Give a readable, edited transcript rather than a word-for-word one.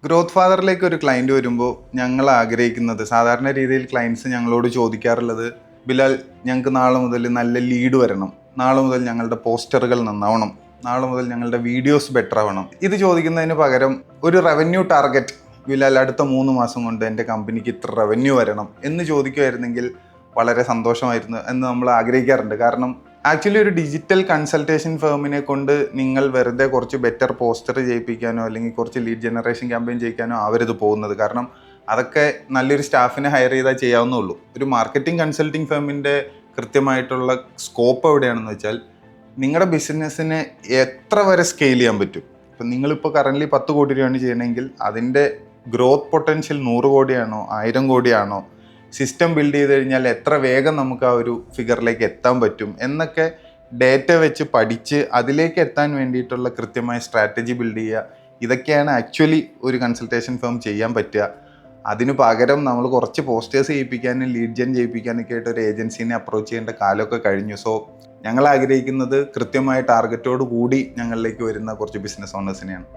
Growth ഫാദറിലേക്ക് ഒരു client വരുമ്പോൾ ഞങ്ങൾ ആഗ്രഹിക്കുന്നത് സാധാരണ രീതിയിൽ ക്ലയൻറ്റ്സ് ഞങ്ങളോട് ചോദിക്കാറുള്ളത്, ബിലാൽ ഞങ്ങൾക്ക് നാളെ മുതൽ നല്ല ലീഡ് വരണം, നാളെ മുതൽ ഞങ്ങളുടെ പോസ്റ്ററുകൾ നന്നാവണം, നാളെ മുതൽ ഞങ്ങളുടെ വീഡിയോസ് ബെറ്റർ ആവണം. ഇത് ചോദിക്കുന്നതിന് പകരം ഒരു റവന്യൂ ടാർഗറ്റ്, ബിലാൽ അടുത്ത 3 മാസം കൊണ്ട് എൻ്റെ കമ്പനിക്ക് ഇത്ര റവന്യൂ വരണം എന്ന് ചോദിക്കുമായിരുന്നെങ്കിൽ വളരെ സന്തോഷമായിരുന്നു എന്ന് നമ്മൾ ആഗ്രഹിക്കാറുണ്ട്. കാരണം ആക്ച്വലി ഒരു ഡിജിറ്റൽ കൺസൾട്ടേഷൻ ഫേമിനെ കൊണ്ട് നിങ്ങൾ വെറുതെ കുറച്ച് ബെറ്റർ പോസ്റ്റർ ചെയ്യിപ്പിക്കാനോ അല്ലെങ്കിൽ കുറച്ച് ലീഡ് ജനറേഷൻ ക്യാമ്പയിൻ ചെയ്യിക്കാനോ ആവരുത് പോകുന്നത്. കാരണം അതൊക്കെ നല്ലൊരു സ്റ്റാഫിനെ ഹയർ ചെയ്താൽ ചെയ്യാവുന്നുള്ളൂ. ഒരു മാർക്കറ്റിംഗ് കൺസൾട്ടിങ് ഫേമിൻ്റെ കൃത്യമായിട്ടുള്ള സ്കോപ്പ് എവിടെയാണെന്ന് വെച്ചാൽ നിങ്ങളുടെ ബിസിനസ്സിനെ എത്ര വരെ സ്കെയിൽ ചെയ്യാൻ പറ്റും. ഇപ്പം നിങ്ങളിപ്പോൾ കറൻ്റ്ലി 10 കോടി രൂപയാണ് ചെയ്യണമെങ്കിൽ അതിൻ്റെ ഗ്രോത്ത് പൊട്ടൻഷ്യൽ 100 കോടിയാണോ 1000 കോടിയാണോ, സിസ്റ്റം ബിൽഡ് ചെയ്ത് കഴിഞ്ഞാൽ എത്ര വേഗം നമുക്ക് ആ ഒരു ഫിഗറിലേക്ക് എത്താൻ പറ്റും എന്നൊക്കെ ഡേറ്റ വെച്ച് പഠിച്ച് അതിലേക്ക് എത്താൻ വേണ്ടിയിട്ടുള്ള കൃത്യമായ സ്ട്രാറ്റജി ബിൽഡ് ചെയ്യുക. ഇതൊക്കെയാണ് ആക്ച്വലി ഒരു കൺസൾട്ടേഷൻ ഫേം ചെയ്യാൻ പറ്റുക. അതിന് പകരം നമ്മൾ കുറച്ച് പോസ്റ്റേഴ്സ് ചെയ്യിപ്പിക്കാനും ലീഡ് ജെൻ ചെയ്യിപ്പിക്കാനൊക്കെ ആയിട്ട് ഒരു ഏജൻസീനെ അപ്രോച്ച് ചെയ്യേണ്ട കാലമൊക്കെ കഴിഞ്ഞു. സോ ഞങ്ങൾ ആഗ്രഹിക്കുന്നത് കൃത്യമായ ടാർഗറ്റോട് കൂടി ഞങ്ങളിലേക്ക് വരുന്ന കുറച്ച് ബിസിനസ് ഓണേഴ്സിനെയാണ്.